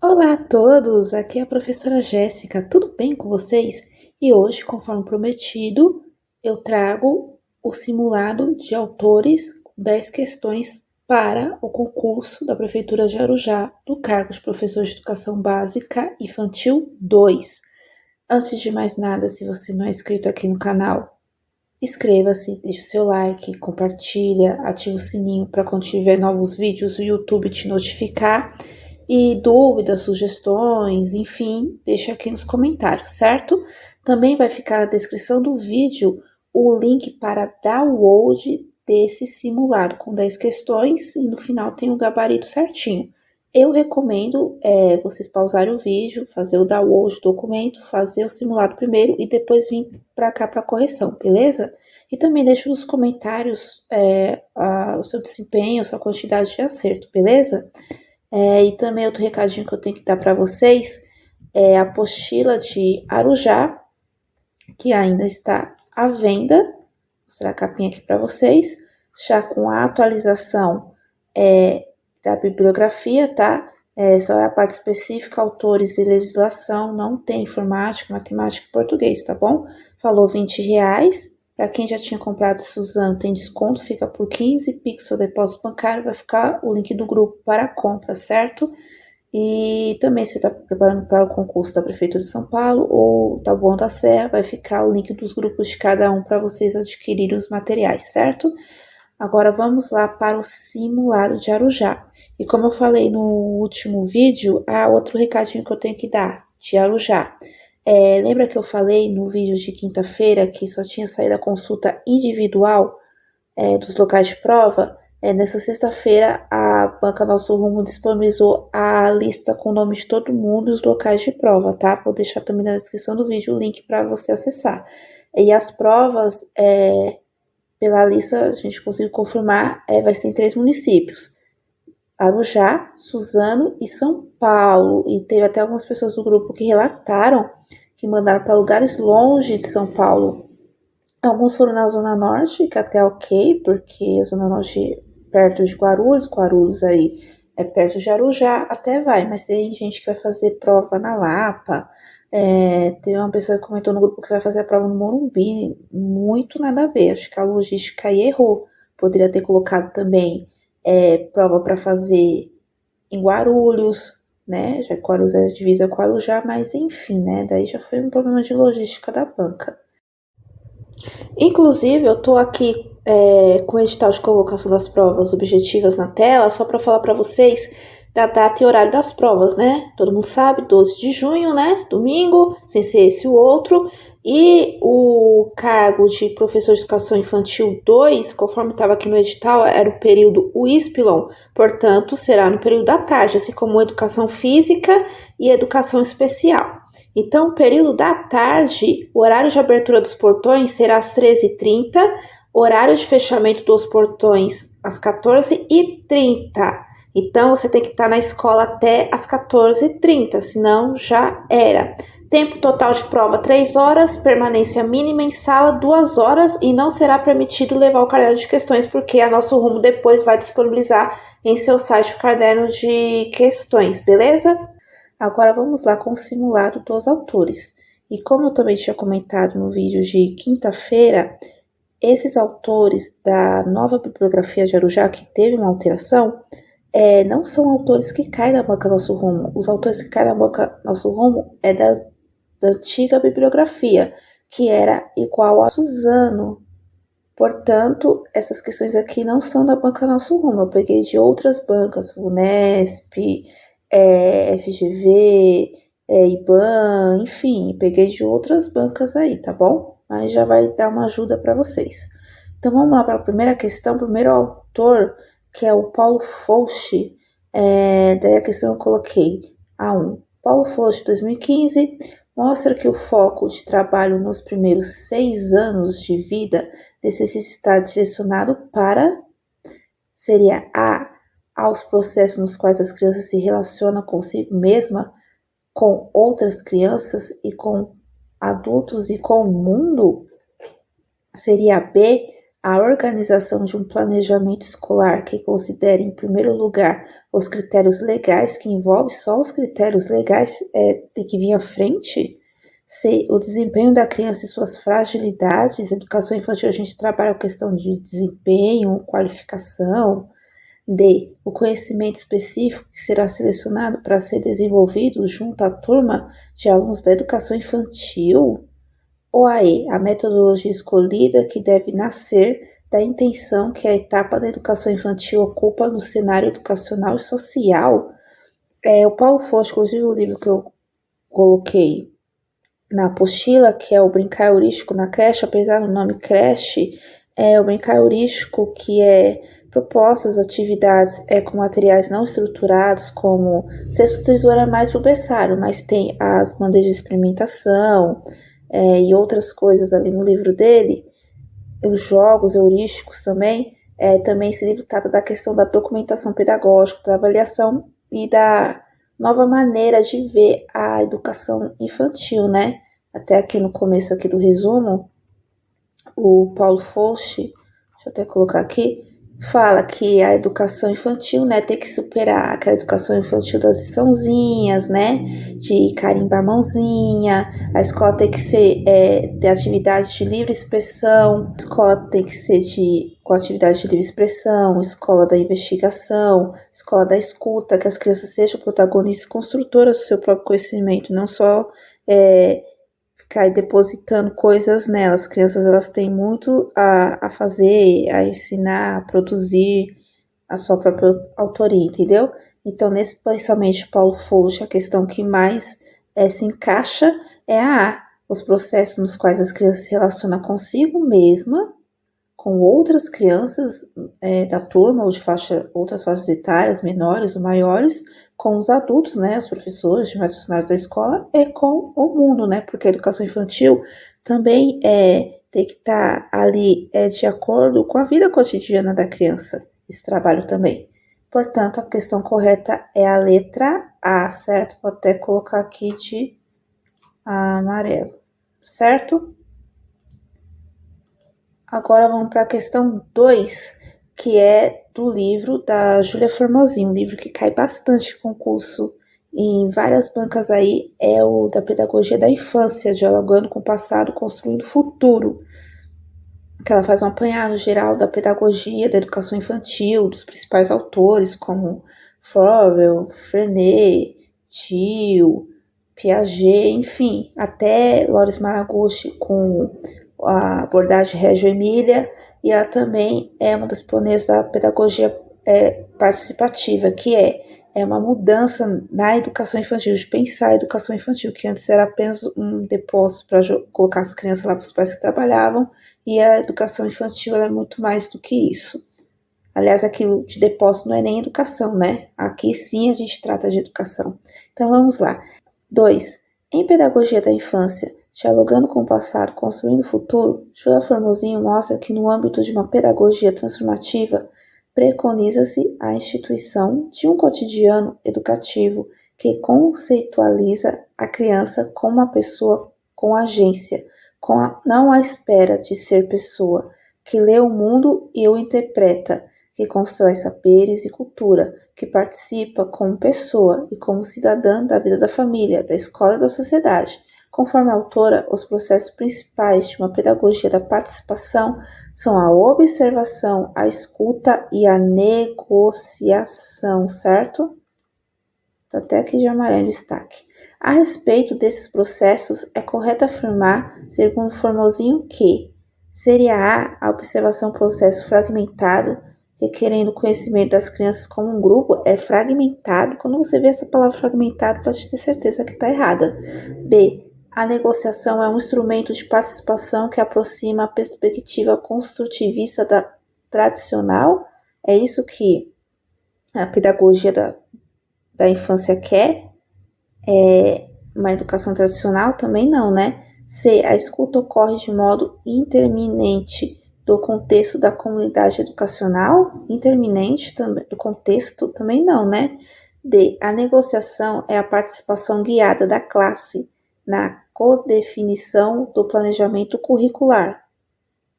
Olá a todos, aqui é a professora Jéssica, tudo bem com vocês? E hoje, conforme prometido, eu trago o simulado de autores com 10 questões para o concurso da Prefeitura de Arujá do cargo de professor de Educação Básica Infantil 2. Antes de mais nada, se você não é inscrito aqui no canal, inscreva-se, deixe o seu like, compartilha, ative o sininho para quando tiver novos vídeos o YouTube te notificar. E dúvidas, sugestões, enfim, deixa aqui nos comentários, certo? Também vai ficar na descrição do vídeo o link para download desse simulado com 10 questões e no final tem o gabarito certinho. Eu recomendo vocês pausarem o vídeo, fazer o download do documento, fazer o simulado primeiro e depois vir para cá para correção, beleza? E também deixa nos comentários o seu desempenho, a sua quantidade de acerto, beleza? E também outro recadinho que eu tenho que dar para vocês é a apostila de Arujá, que ainda está à venda. Vou mostrar a capinha aqui para vocês, já com a atualização da bibliografia, tá? Só é a parte específica, autores e legislação, não tem informática, matemática e português, tá bom? Falou R$20. Para quem já tinha comprado Suzano, tem desconto, fica por 15, Pix ou depósito bancário, vai ficar o link do grupo para a compra, certo? E também se está preparando para o concurso da Prefeitura de São Paulo ou Taboão da Serra, vai ficar o link dos grupos de cada um para vocês adquirirem os materiais, certo? Agora vamos lá para o simulado de Arujá. E como eu falei no último vídeo, há outro recadinho que eu tenho que dar de Arujá. Lembra que eu falei no vídeo de quinta-feira que só tinha saído a consulta individual dos locais de prova? Nessa sexta-feira, a Banca Nosso Rumo disponibilizou a lista com o nome de todo mundo e os locais de prova, tá? Vou deixar também na descrição do vídeo o link para você acessar. E as provas, pela lista, a gente conseguiu confirmar, vai ser em 3 municípios. Arujá, Suzano e São Paulo. E teve até algumas pessoas do grupo que relataram que mandaram para lugares longe de São Paulo. Alguns foram na Zona Norte, que até é ok, porque a Zona Norte é perto de Guarulhos aí é perto de Arujá, até vai, mas tem gente que vai fazer prova na Lapa. Tem uma pessoa que comentou no grupo que vai fazer a prova no Morumbi, muito nada a ver, acho que a logística aí errou. Poderia ter colocado também prova para fazer em Guarulhos, né? Já que Guarulhos é divisa com Arujá, mas enfim, né? Daí já foi um problema de logística da banca. Inclusive, eu tô aqui com o edital de convocação das provas objetivas na tela, só para falar para vocês da data e horário das provas, né? Todo mundo sabe, 12 de junho, né? Domingo, sem ser esse o outro. E o cargo de professor de educação infantil 2, conforme estava aqui no edital, era o período YPsilon, portanto, será no período da tarde, assim como educação física e educação especial. Então, o período da tarde, o horário de abertura dos portões será às 13h30, horário de fechamento dos portões às 14h30. Então, você tem que estar na escola até às 14h30, senão já era. Tempo total de prova 3 horas, permanência mínima em sala 2 horas e não será permitido levar o caderno de questões, porque a Nosso Rumo depois vai disponibilizar em seu site o caderno de questões, beleza? Agora vamos lá com o simulado dos autores. E como eu também tinha comentado no vídeo de quinta-feira, esses autores da nova bibliografia de Arujá, que teve uma alteração, não são autores que caem na banca Nosso Rumo. Os autores que caem na banca Nosso Rumo é da antiga bibliografia, que era igual a Suzano. Portanto, essas questões aqui não são da banca Nosso Rumo. Eu peguei de outras bancas, Unesp, FGV, IBAN, enfim, peguei de outras bancas aí, tá bom? Mas já vai dar uma ajuda para vocês. Então vamos lá para a primeira questão. O primeiro autor, que é o Paulo Fauci, daí a questão eu coloquei A1. Paulo Fauci, 2015, mostra que o foco de trabalho nos primeiros 6 anos de vida necessita estar direcionado para, seria A, aos processos nos quais as crianças se relacionam consigo mesma, com outras crianças e com adultos e com o mundo, seria B, A organização de um planejamento escolar que considere, em primeiro lugar, os critérios legais, que envolve só os critérios legais, tem que vir à frente. C. O desempenho da criança e suas fragilidades. Educação infantil, a gente trabalha a questão de desempenho, qualificação. D. O conhecimento específico que será selecionado para ser desenvolvido junto à turma de alunos da educação infantil. Ou a E. A metodologia escolhida que deve nascer da intenção que a etapa da educação infantil ocupa no cenário educacional e social. O Paulo Foch, inclusive o livro que eu coloquei na apostila, que é o Brincar Heurístico na Creche, apesar do nome creche, o Brincar Heurístico, que é propostas, atividades com materiais não estruturados, como cesto tesoura é mais para o berçário, mas tem as bandejas de experimentação e outras coisas ali no livro dele, os jogos heurísticos também. Também esse livro trata da questão da documentação pedagógica, da avaliação e da nova maneira de ver a educação infantil, né? Até aqui no começo aqui do resumo, o Paulo Foch, deixa eu até colocar aqui, fala que a educação infantil, né, tem que superar aquela educação infantil das liçãozinhas, né, de carimbar a mãozinha, a escola tem que ser de atividade de livre expressão, a escola tem que ser com atividade de livre expressão, escola da investigação, escola da escuta, que as crianças sejam protagonistas e construtoras do seu próprio conhecimento, não só ficar depositando coisas nelas. As crianças, elas têm muito a fazer, a ensinar, a produzir a sua própria autoria, entendeu? Então, nesse pensamento de Paulo Foch, a questão que mais se encaixa é os processos nos quais as crianças se relacionam consigo mesma, com outras crianças da turma ou de outras faixas etárias, menores ou maiores, com os adultos, né, os professores, demais funcionários da escola, e com o mundo, né, porque a educação infantil também tem que estar ali de acordo com a vida cotidiana da criança, esse trabalho também. Portanto, a questão correta é a letra A, certo? Vou até colocar aqui de amarelo, certo? Agora vamos para a questão 2, que é do livro da Júlia Formosinho, um livro que cai bastante em concurso em várias bancas aí, é o da Pedagogia da Infância, dialogando com o passado, construindo o futuro, que ela faz um apanhado geral da pedagogia, da educação infantil, dos principais autores, como Froebel, Freinet, Thiel, Piaget, enfim, até Loris Maraguchi com a abordagem Reggio Emília, e ela também é uma das pioneiras da pedagogia participativa, que é uma mudança na educação infantil, de pensar a educação infantil, que antes era apenas um depósito para colocar as crianças lá para os pais que trabalhavam, e a educação infantil é muito mais do que isso. Aliás, aquilo de depósito não é nem educação, né? Aqui sim a gente trata de educação. Então vamos lá. 2. Em Pedagogia da Infância, dialogando com o passado, construindo o futuro, Júlia Formosinho mostra que no âmbito de uma pedagogia transformativa, preconiza-se a instituição de um cotidiano educativo que conceitualiza a criança como uma pessoa com agência, não à espera de ser pessoa, que lê o mundo e o interpreta, que constrói saberes e cultura, que participa como pessoa e como cidadã da vida da família, da escola e da sociedade. Conforme a autora, os processos principais de uma pedagogia da participação são a observação, a escuta e a negociação, certo? Está até aqui de amarelo em destaque. A respeito desses processos, é correto afirmar, segundo Formosinho, que seria a observação processo fragmentado, requerendo conhecimento das crianças como um grupo, é fragmentado. Quando você vê essa palavra fragmentado, pode ter certeza que está errada. B. A negociação é um instrumento de participação que aproxima a perspectiva construtivista da tradicional. É isso que a pedagogia da infância quer. Uma educação tradicional também não, né? C. A escuta ocorre de modo interminente do contexto da comunidade educacional, interminente também, do contexto também não, né? D. A negociação é a participação guiada da classe na codefinição do planejamento curricular.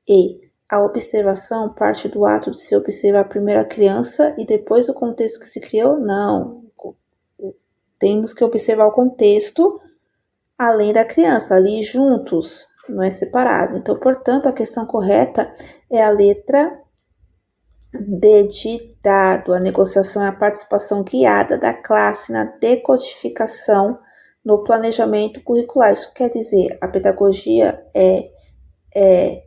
E. A observação parte do ato de se observar primeiro a criança e depois o contexto que se criou? Não. Temos que observar o contexto além da criança, ali juntos, não é separado. Então, portanto, a questão correta é a letra D de dado. A negociação é a participação guiada da classe na decodificação no planejamento curricular. Isso quer dizer, a pedagogia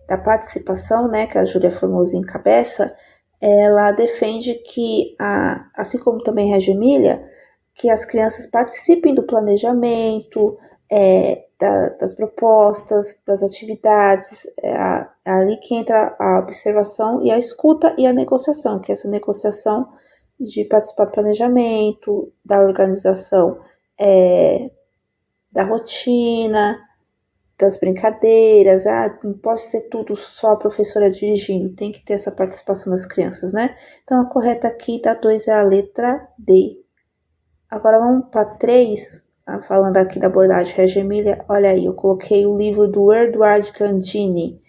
da participação, né, que a Júlia Formoso encabeça, ela defende que, assim como também Reggio Emília, que as crianças participem do planejamento, das propostas, das atividades, é ali que entra a observação e a escuta e a negociação, que é essa negociação de participar do planejamento, da organização da rotina, das brincadeiras, não pode ser tudo só a professora dirigindo, tem que ter essa participação das crianças, né? Então, a correta aqui da 2 é a letra D. Agora vamos para 3, falando aqui da abordagem Reggio Emília. Olha aí, eu coloquei o livro do Eduardo Gandini,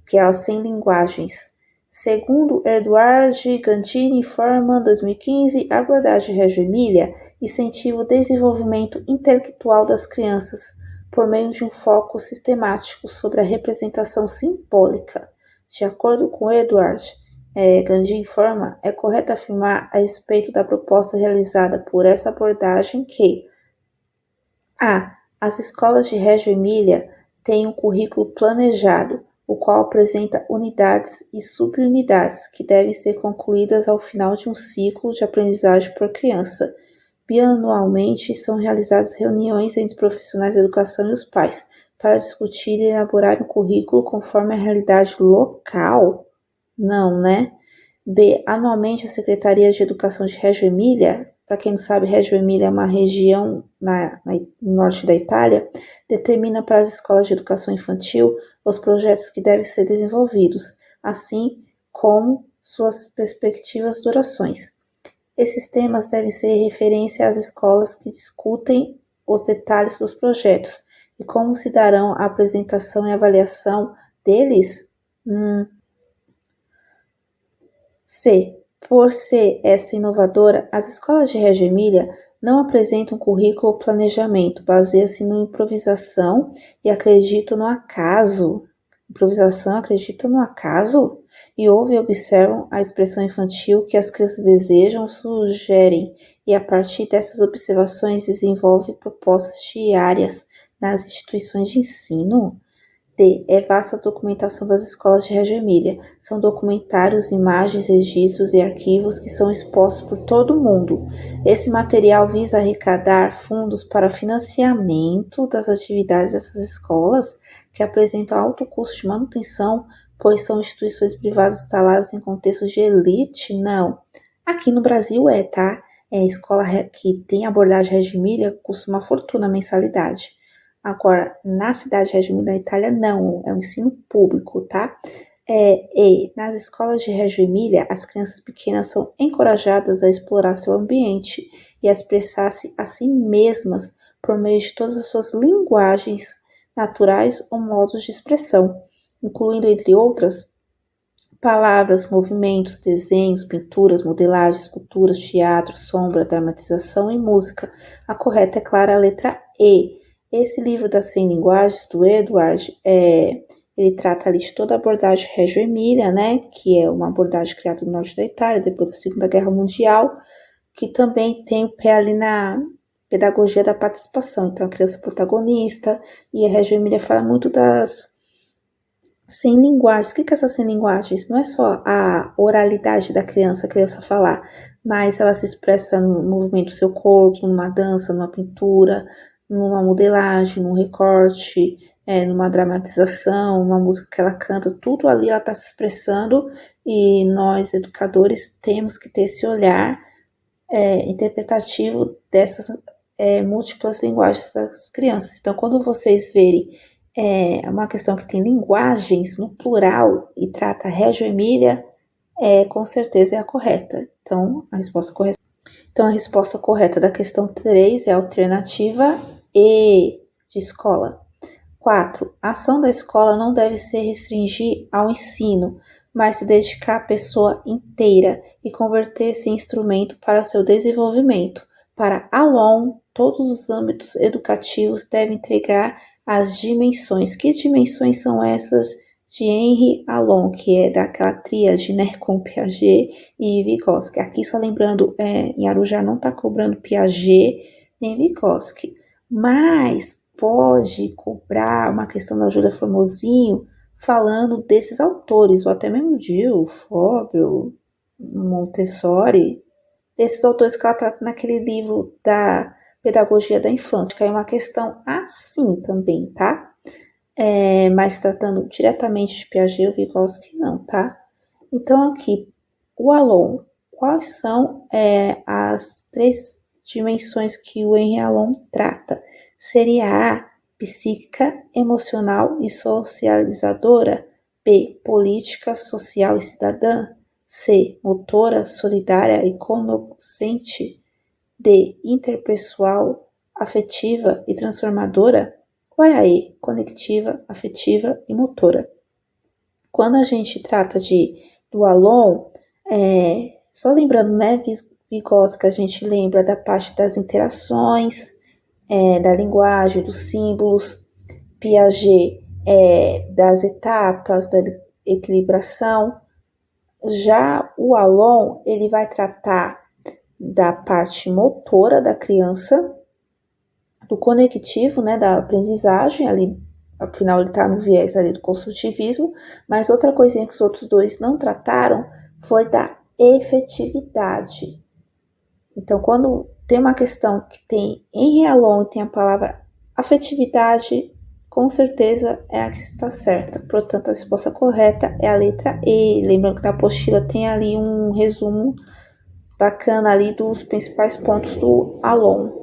que é As 100 Linguagens. Segundo Eduardo Gandini Forman, 2015, a abordagem Reggio Emília incentiva o desenvolvimento intelectual das crianças por meio de um foco sistemático sobre a representação simbólica. De acordo com Eduardo Gandhi informa, é correto afirmar a respeito da proposta realizada por essa abordagem que as escolas de Reggio Emília têm um currículo planejado, o qual apresenta unidades e subunidades que devem ser concluídas ao final de um ciclo de aprendizagem por criança. Bianualmente são realizadas reuniões entre profissionais da educação e os pais para discutir e elaborar um currículo conforme a realidade local. Não, né? B. Anualmente, a Secretaria de Educação de Reggio Emília, para quem não sabe, Reggio Emília é uma região no norte da Itália, determina para as escolas de educação infantil os projetos que devem ser desenvolvidos, assim como suas perspectivas durações. Esses temas devem ser referência às escolas que discutem os detalhes dos projetos e como se darão a apresentação e avaliação deles. C. Por ser essa inovadora, as escolas de Reggio Emília não apresentam currículo ou planejamento, baseiam-se na improvisação e acreditam no acaso. Improvisação, acreditam no acaso? E ouvem e observam a expressão infantil que as crianças desejam, sugerem, e a partir dessas observações desenvolvem propostas diárias nas instituições de ensino. D. É vasta a documentação das escolas de Reggio Emília. São documentários, imagens, registros e arquivos que são expostos por todo o mundo. Esse material visa arrecadar fundos para financiamento das atividades dessas escolas, que apresentam alto custo de manutenção, pois são instituições privadas instaladas em contextos de elite? Não. Aqui no Brasil tá? Escola que tem abordagem Reggio Emília custa uma fortuna a mensalidade. Agora, na cidade de Reggio Emília da Itália, não, é um ensino público, tá? E nas escolas de Reggio Emília, as crianças pequenas são encorajadas a explorar seu ambiente e a expressar-se a si mesmas por meio de todas as suas linguagens naturais ou modos de expressão, incluindo, entre outras, palavras, movimentos, desenhos, pinturas, modelagens, esculturas, teatro, sombra, dramatização e música. A correta é, claro, a letra E. Esse livro das 100 linguagens, do Edward, ele trata ali de toda a abordagem Reggio Emília, né, que é uma abordagem criada no norte da Itália, depois da Segunda Guerra Mundial, que também tem o pé ali na pedagogia da participação. Então, a criança protagonista, e a Reggio Emília fala muito das 100 linguagens. O que é essas 100 linguagens? Não é só a oralidade da criança, a criança falar, mas ela se expressa no movimento do seu corpo, numa dança, numa pintura, numa modelagem, num recorte, numa dramatização, uma música que ela canta, tudo ali ela está se expressando e nós, educadores, temos que ter esse olhar interpretativo dessas múltiplas linguagens das crianças. Então, quando vocês verem uma questão que tem linguagens no plural e trata Reggio Emília, com certeza é a correta. Então, a resposta correta da questão 3 é a alternativa E de escola. 4. A ação da escola não deve se restringir ao ensino, mas se dedicar à pessoa inteira e converter-se em instrumento para seu desenvolvimento. Para Alon, todos os âmbitos educativos devem integrar as dimensões. Que dimensões são essas de Henri Alon, que é daquela tríade, né, com Piaget e Vygotsky? Aqui, só lembrando, em Arujá não está cobrando Piaget nem Vygotsky, mas pode cobrar uma questão da Júlia Formosinho falando desses autores, ou até mesmo Gil, Froebel, Montessori, desses autores que ela trata naquele livro da Pedagogia da Infância, que é uma questão assim também, tá? Mas tratando diretamente de Piaget ou Vygotsky, não, tá? Então, aqui, o Alon, quais são as 3 dimensões que o Henri Alon trata? Seria A, psíquica, emocional e socializadora. B, política, social e cidadã. C, motora, solidária e cognoscente. D, interpessoal, afetiva e transformadora. Qual é a E? Conectiva, afetiva e motora. Quando a gente trata do Alon, só lembrando, né, Vygotsky, a gente lembra da parte das interações, da linguagem, dos símbolos. Piaget, das etapas, da equilibração. Já o Alon, ele vai tratar da parte motora da criança, do conectivo, né, da aprendizagem, ali, afinal ele está no viés ali do construtivismo, mas outra coisinha que os outros dois não trataram foi da efetividade. Então, quando tem uma questão que tem em Alon, tem a palavra afetividade, com certeza é a que está certa. Portanto, a resposta correta é a letra E. Lembrando que na apostila tem ali um resumo bacana ali dos principais pontos do Alon.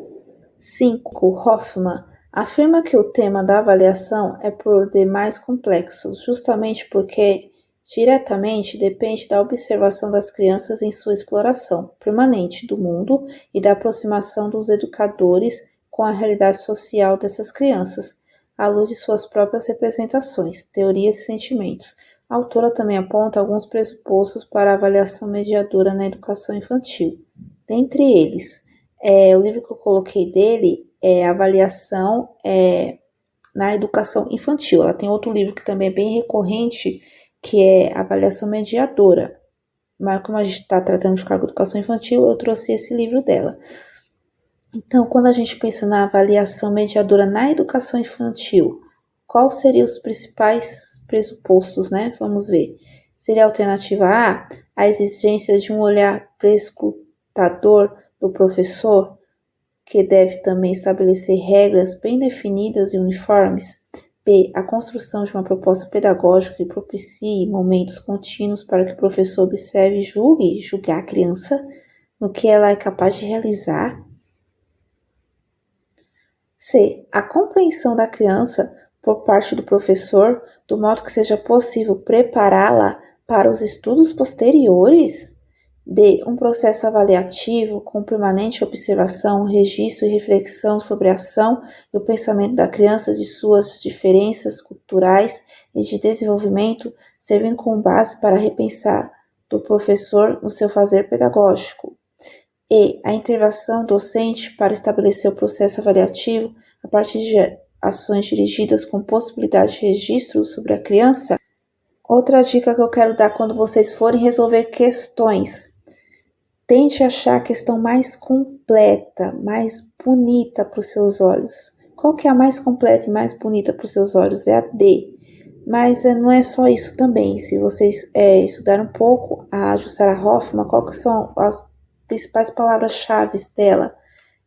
5. Hoffman afirma que o tema da avaliação é por demais complexo, justamente porque diretamente depende da observação das crianças em sua exploração permanente do mundo e da aproximação dos educadores com a realidade social dessas crianças, à luz de suas próprias representações, teorias e sentimentos. A autora também aponta alguns pressupostos para a avaliação mediadora na educação infantil. Dentre eles, o livro que eu coloquei dele é Avaliação na Educação Infantil. Ela tem outro livro que também é bem recorrente, que é Avaliação Mediadora. Mas como a gente está tratando de cargo de educação infantil, eu trouxe esse livro dela. Então, quando a gente pensa na avaliação mediadora na educação infantil, quais seriam os principais pressupostos, né? Vamos ver. Seria a alternativa a exigência de um olhar prescrutador do professor, que deve também estabelecer regras bem definidas e uniformes. B, a construção de uma proposta pedagógica que propicie momentos contínuos para que o professor observe e julgar a criança no que ela é capaz de realizar. C, a compreensão da criança por parte do professor, do modo que seja possível prepará-la para os estudos posteriores. D, um processo avaliativo com permanente observação, registro e reflexão sobre a ação e o pensamento da criança, de suas diferenças culturais e de desenvolvimento, servindo como base para repensar do professor no seu fazer pedagógico. E a intervenção docente para estabelecer o processo avaliativo a partir de ações dirigidas com possibilidade de registro sobre a criança. Outra dica que eu quero dar quando vocês forem resolver questões: tente achar a questão mais completa, mais bonita para os seus olhos. Qual que é a mais completa e mais bonita para os seus olhos? É a D. Mas não é só isso também. Se vocês estudarem um pouco a Jussara Hoffmann, qual que são as principais palavras-chave dela?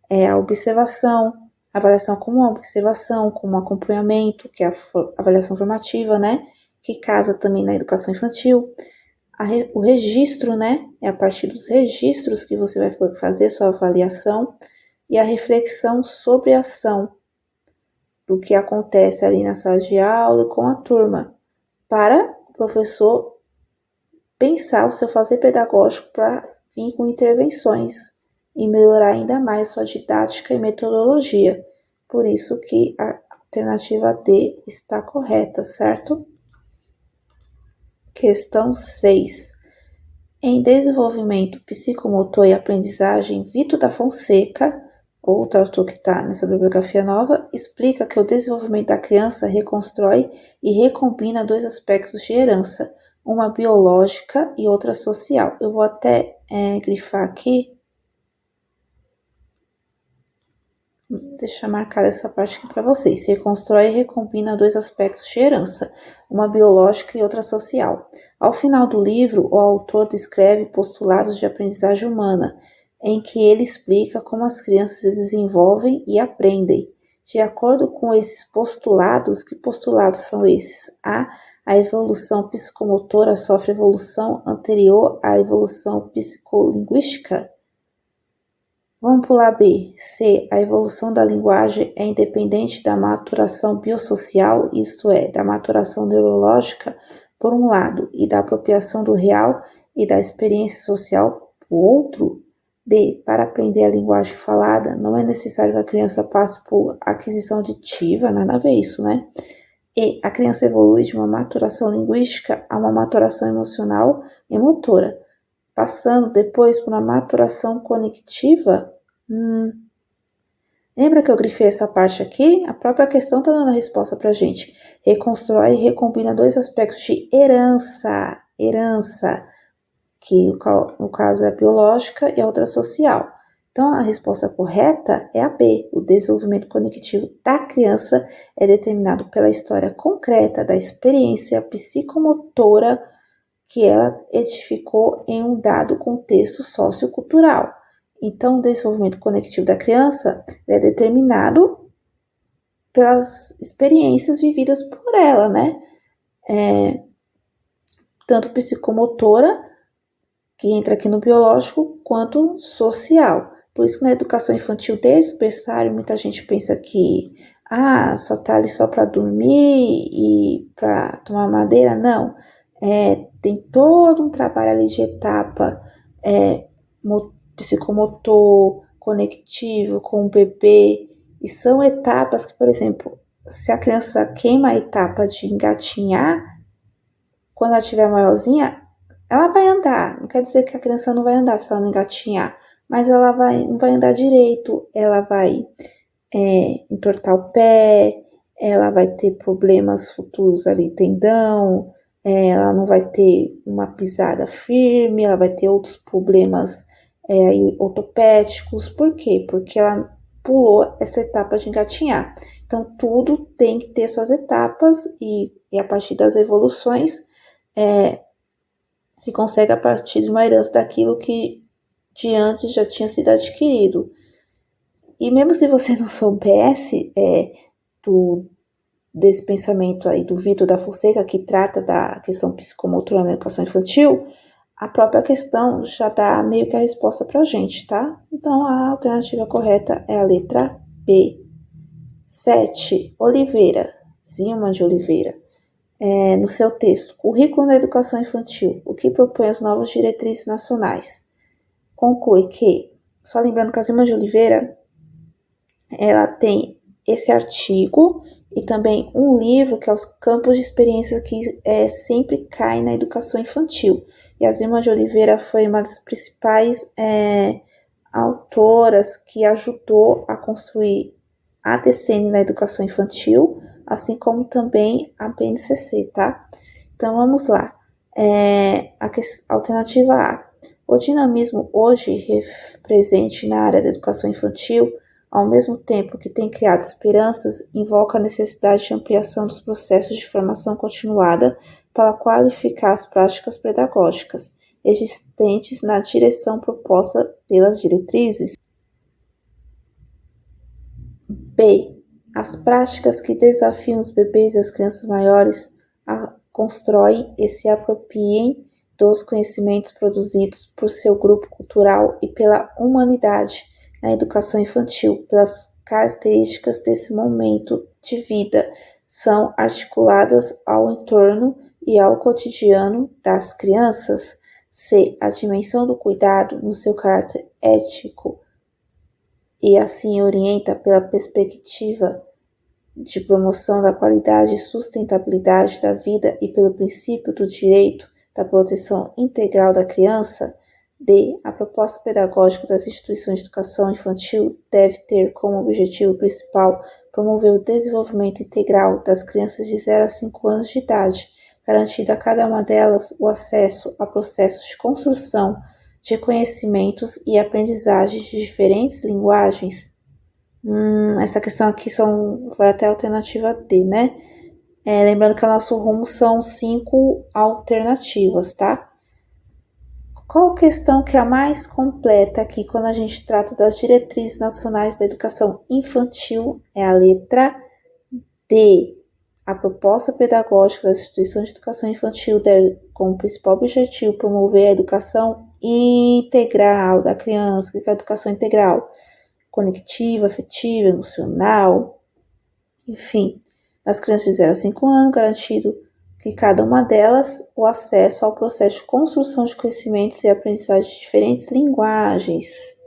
É a observação, a avaliação como observação, como acompanhamento, que é a avaliação formativa, né? Que casa também na educação infantil. O registro, né? É a partir dos registros que você vai fazer sua avaliação, e a reflexão sobre a ação do que acontece ali na sala de aula e com a turma, para o professor pensar o seu fazer pedagógico para vir com intervenções e melhorar ainda mais sua didática e metodologia. Por isso que alternativa D está correta, certo? Questão 6. Em desenvolvimento psicomotor e aprendizagem, Vitor da Fonseca, outro autor que está nessa bibliografia nova, explica que o desenvolvimento da criança reconstrói e recombina dois aspectos de herança, uma biológica e outra social. Eu vou até grifar aqui, deixa marcar essa parte aqui para vocês. Reconstrói e recombina dois aspectos de herança, uma biológica e outra social. Ao final do livro, o autor descreve postulados de aprendizagem humana, em que ele explica como as crianças se desenvolvem e aprendem. De acordo com esses postulados, que postulados são esses? A evolução psicomotora sofre evolução anterior à evolução psicolinguística? Vamos pular B. C. A evolução da linguagem é independente da maturação biosocial, isto é, da maturação neurológica, por um lado, e da apropriação do real e da experiência social, por outro. D. Para aprender a linguagem falada, não é necessário que a criança passe por aquisição auditiva, nada a ver isso, né? E. A criança evolui de uma maturação linguística a uma maturação emocional e motora, passando depois por uma maturação cognitiva. Lembra que eu grifei essa parte aqui? A própria questão está dando a resposta para a gente. Reconstrói e recombina dois aspectos de herança, que no caso é a biológica e a outra social. Então, a resposta correta é a B. O desenvolvimento cognitivo da criança é determinado pela história concreta da experiência psicomotora que ela edificou em um dado contexto sociocultural. Então, o desenvolvimento conectivo da criança é determinado pelas experiências vividas por ela, né? Tanto psicomotora, que entra aqui no biológico, quanto social. Por isso que na educação infantil, desde o berçário, muita gente pensa que só tá ali só para dormir e para tomar madeira. Não. Tem todo um trabalho ali de etapa psicomotor, conectivo com o bebê, e são etapas que, por exemplo, se a criança queima a etapa de engatinhar, quando ela estiver maiorzinha, ela vai andar. Não quer dizer que a criança não vai andar se ela não engatinhar, mas ela não vai andar direito, ela vai entortar o pé, ela vai ter problemas futuros ali, tendão, ela não vai ter uma pisada firme, ela vai ter outros problemas ortopédicos. Por quê? Porque ela pulou essa etapa de engatinhar. Então, tudo tem que ter suas etapas e a partir das evoluções se consegue a partir de uma herança daquilo que de antes já tinha sido adquirido. E mesmo se você não soubesse desse pensamento aí do Vitor da Fonseca, que trata da questão psicomotora na educação infantil, a própria questão já dá meio que a resposta pra gente, tá? Então, a alternativa correta é a letra B. 7. Oliveira, Zilma de Oliveira, no seu texto, Currículo da Educação Infantil, o que propõe as novas diretrizes nacionais, conclui que, só lembrando que a Zilma de Oliveira, ela tem esse artigo e também um livro que é os campos de experiência que sempre cai na educação infantil. E a Zilma de Oliveira foi uma das principais autoras que ajudou a construir a DCN na educação infantil, assim como também a BNCC, tá? Então, vamos lá. A alternativa A. O dinamismo hoje presente na área da educação infantil, ao mesmo tempo que tem criado esperanças, invoca a necessidade de ampliação dos processos de formação continuada para qualificar as práticas pedagógicas existentes na direção proposta pelas diretrizes. B. As práticas que desafiam os bebês e as crianças maiores a constroem e se apropriem dos conhecimentos produzidos por seu grupo cultural e pela humanidade na educação infantil, pelas características desse momento de vida, são articuladas ao entorno e ao cotidiano das crianças. C. A dimensão do cuidado no seu caráter ético e assim orienta pela perspectiva de promoção da qualidade e sustentabilidade da vida e pelo princípio do direito da proteção integral da criança. D. A proposta pedagógica das instituições de educação infantil deve ter como objetivo principal promover o desenvolvimento integral das crianças de 0 a 5 anos de idade, garantindo a cada uma delas o acesso a processos de construção de conhecimentos e aprendizagens de diferentes linguagens. Essa questão aqui vai até a alternativa D, né? Lembrando que o nosso rumo são 5 alternativas, tá? Qual questão que é a mais completa aqui quando a gente trata das diretrizes nacionais da educação infantil? É a letra D. A proposta pedagógica das instituições de educação infantil deve, como principal objetivo, promover a educação integral da criança. O que é a educação integral? Conectiva, afetiva, emocional, enfim, das crianças de 0 a 5 anos, garantido que cada uma delas o acesso ao processo de construção de conhecimentos e aprendizagem de diferentes linguagens,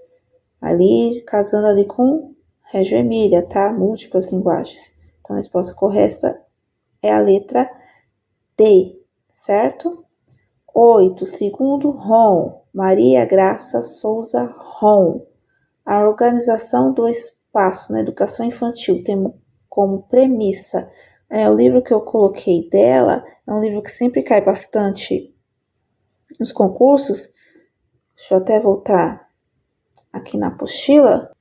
ali casando ali com Reggio Emília, tá? Múltiplas linguagens. Então a resposta correta é a letra D, certo? 8. Segundo Ron, Maria Graça Souza Ron. A organização do espaço na educação infantil tem como premissa, o livro que eu coloquei dela é um livro que sempre cai bastante nos concursos. Deixa eu até voltar aqui na apostila.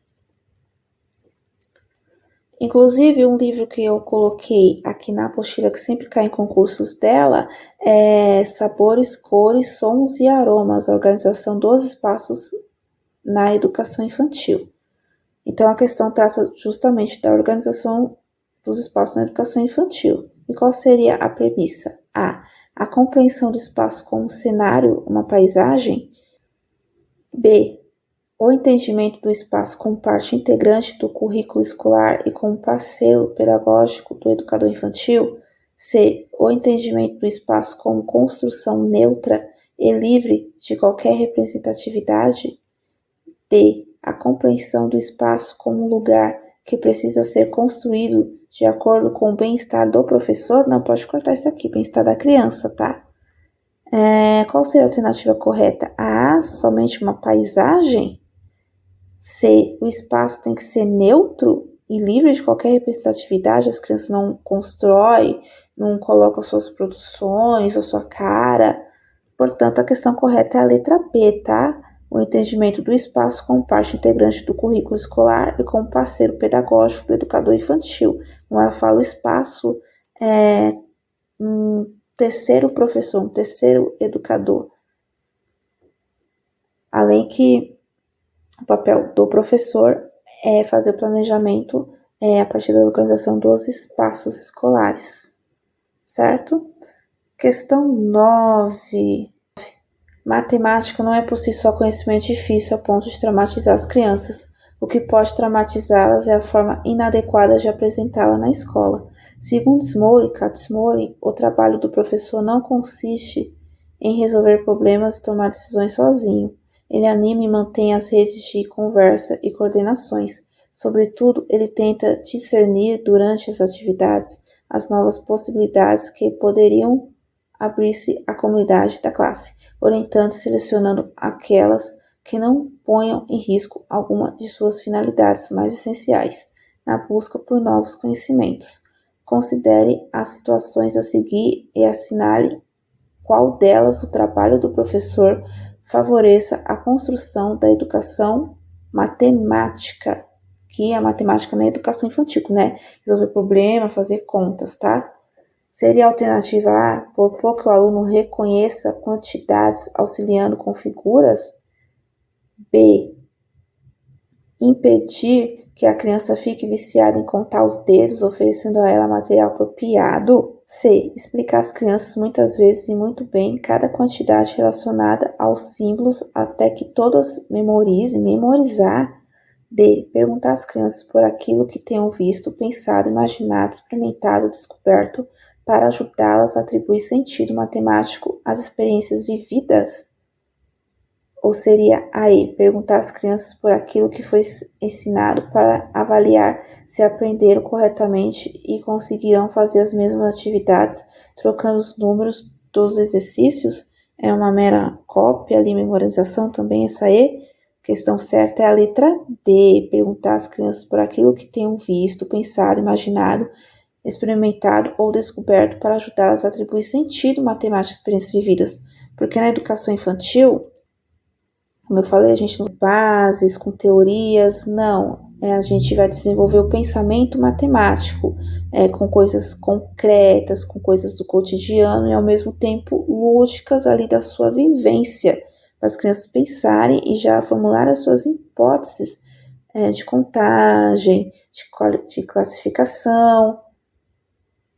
Inclusive, um livro que eu coloquei aqui na apostila que sempre cai em concursos dela é Sabores, Cores, Sons e Aromas, a organização dos espaços na educação infantil. Então, a questão trata justamente da organização dos espaços na educação infantil. E qual seria a premissa? A compreensão do espaço como cenário, uma paisagem. B. O entendimento do espaço como parte integrante do currículo escolar e como parceiro pedagógico do educador infantil. C. O entendimento do espaço como construção neutra e livre de qualquer representatividade. D. A compreensão do espaço como um lugar que precisa ser construído de acordo com o bem-estar do professor. Não, pode cortar isso aqui, bem-estar da criança, tá? Qual seria a alternativa correta? A. Somente uma paisagem. C. O espaço tem que ser neutro e livre de qualquer representatividade. As crianças não constroem, não colocam suas produções, a sua cara. Portanto, a questão correta é a letra B, tá? O entendimento do espaço como parte integrante do currículo escolar e como parceiro pedagógico do educador infantil. Como ela fala, o espaço é um terceiro professor, um terceiro educador. Além que o papel do professor é fazer o planejamento a partir da organização dos espaços escolares, certo? Questão 9. Matemática não é por si só conhecimento difícil a ponto de traumatizar as crianças. O que pode traumatizá-las é a forma inadequada de apresentá-la na escola. Segundo Smoley, o trabalho do professor não consiste em resolver problemas e tomar decisões sozinho. Ele anima e mantém as redes de conversa e coordenações. Sobretudo, ele tenta discernir durante as atividades as novas possibilidades que poderiam abrir-se à comunidade da classe, orientando e selecionando aquelas que não ponham em risco alguma de suas finalidades mais essenciais, na busca por novos conhecimentos. Considere as situações a seguir e assinale qual delas o trabalho do professor favoreça a construção da educação matemática, que é a matemática na educação infantil, né? Resolver problema, fazer contas, tá? Seria a alternativa A, propor que o aluno reconheça quantidades auxiliando com figuras? B. Impedir que a criança fique viciada em contar os dedos, oferecendo a ela material apropriado? C. Explicar às crianças muitas vezes e muito bem cada quantidade relacionada aos símbolos até que todas memorizar. D. Perguntar às crianças por aquilo que tenham visto, pensado, imaginado, experimentado, descoberto, para ajudá-las a atribuir sentido matemático às experiências vividas. Ou seria a E, perguntar às crianças por aquilo que foi ensinado para avaliar se aprenderam corretamente e conseguirão fazer as mesmas atividades, trocando os números dos exercícios. É uma mera cópia ali, memorização também, essa E. Questão certa é a letra D, perguntar às crianças por aquilo que tenham visto, pensado, imaginado, experimentado ou descoberto para ajudá-las a atribuir sentido matemático às experiências vividas. Porque na educação infantil, como eu falei, a gente não tem bases com teorias, não. A gente vai desenvolver o pensamento matemático, com coisas concretas, com coisas do cotidiano e ao mesmo tempo lúdicas ali da sua vivência, para as crianças pensarem e já formular as suas hipóteses de contagem, de classificação,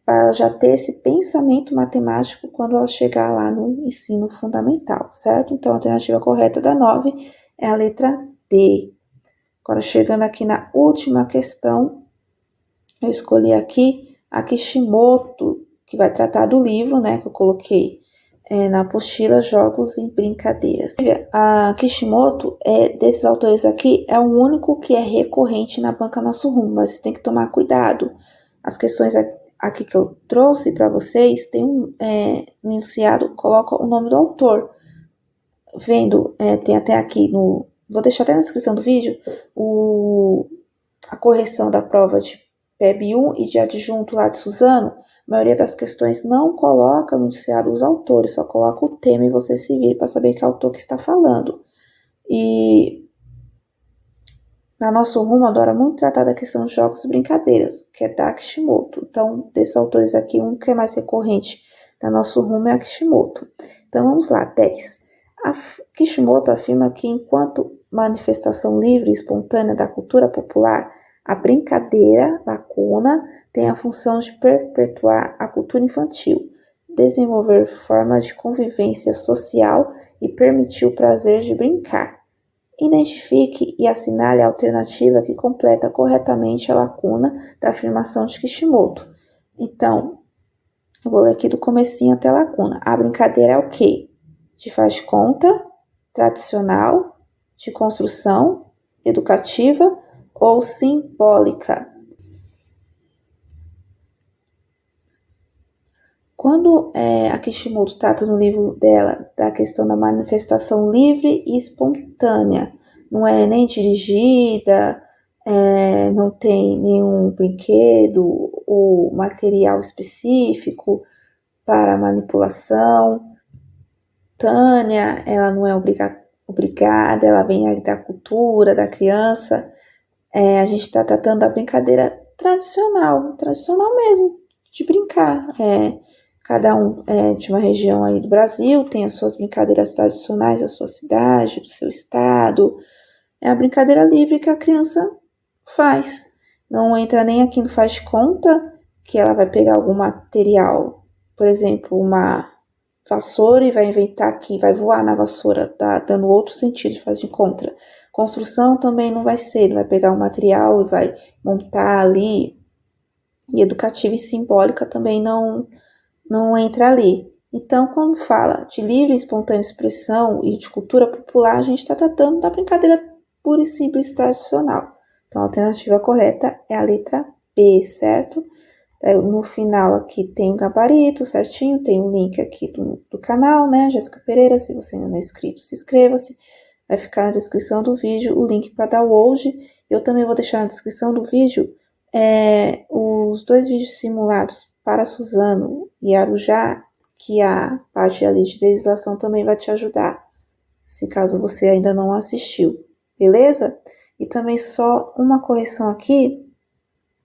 para já ter esse pensamento matemático quando ela chegar lá no ensino fundamental, certo? Então, a alternativa correta da 9 é a letra D. Agora, chegando aqui na última questão, eu escolhi aqui a Kishimoto, que vai tratar do livro, né, que eu coloquei na apostila Jogos e Brincadeiras. A Kishimoto, desses autores aqui, é o único que é recorrente na banca Nosso Rumo, mas você tem que tomar cuidado. As questões aqui que eu trouxe para vocês, tem no enunciado, coloca o nome do autor. Tem até aqui vou deixar até na descrição do vídeo, a correção da prova de PEB 1 e de adjunto lá de Suzano. A maioria das questões não coloca no enunciado os autores, só coloca o tema e você se vira para saber que é o autor que está falando. E na Nosso Rumo adora muito tratar da questão de jogos e brincadeiras, que é da Kishimoto. Então, desses autores aqui, um que é mais recorrente da Nosso Rumo é a Kishimoto. Então, vamos lá, 10. A Kishimoto afirma que, enquanto manifestação livre e espontânea da cultura popular, a brincadeira, lacuna, tem a função de perpetuar a cultura infantil, desenvolver formas de convivência social e permitir o prazer de brincar. Identifique e assinale a alternativa que completa corretamente a lacuna da afirmação de Kishimoto. Então, eu vou ler aqui do comecinho até a lacuna. A brincadeira é o quê? De faz de conta, tradicional, de construção, educativa ou simbólica. Quando a Kishimoto trata no livro dela da questão da manifestação livre e espontânea, não é nem dirigida, não tem nenhum brinquedo ou material específico para manipulação. Tânia, ela não é obrigada, ela vem ali da cultura, da criança. A gente está tratando da brincadeira tradicional mesmo, de brincar. Cada um de uma região aí do Brasil tem as suas brincadeiras tradicionais da sua cidade, do seu estado. É a brincadeira livre que a criança faz. Não entra nem aqui no faz de conta, que ela vai pegar algum material, por exemplo, uma vassoura e vai inventar que vai voar na vassoura, tá dando outro sentido de faz de conta. Construção também não vai ser, ele vai pegar um material e vai montar ali. E educativa e simbólica também não entra ali. Então, quando fala de livre e espontânea expressão e de cultura popular, a gente está tratando da brincadeira pura e simples tradicional. Então, a alternativa correta é a letra B, certo? No final aqui tem o gabarito certinho, tem o link aqui do canal, né? Jéssica Pereira, se você ainda não é inscrito, se inscreva-se. Vai ficar na descrição do vídeo o link para download. Eu também vou deixar na descrição do vídeo os 2 vídeos simulados para Suzano e Arujá, que a parte ali de legislação também vai te ajudar, se caso você ainda não assistiu, beleza? E também só uma correção aqui,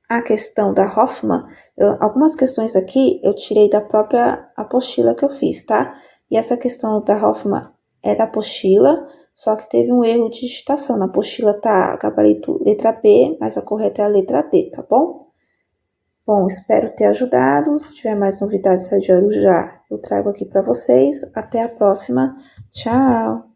a questão da Hoffmann, algumas questões aqui eu tirei da própria apostila que eu fiz, tá? E essa questão da Hoffmann é da apostila, só que teve um erro de digitação. Na apostila tá gabarito letra B, mas a correta é a letra D, tá bom? Bom, espero ter ajudado. Se tiver mais novidades de Arujá, eu trago aqui para vocês. Até a próxima. Tchau!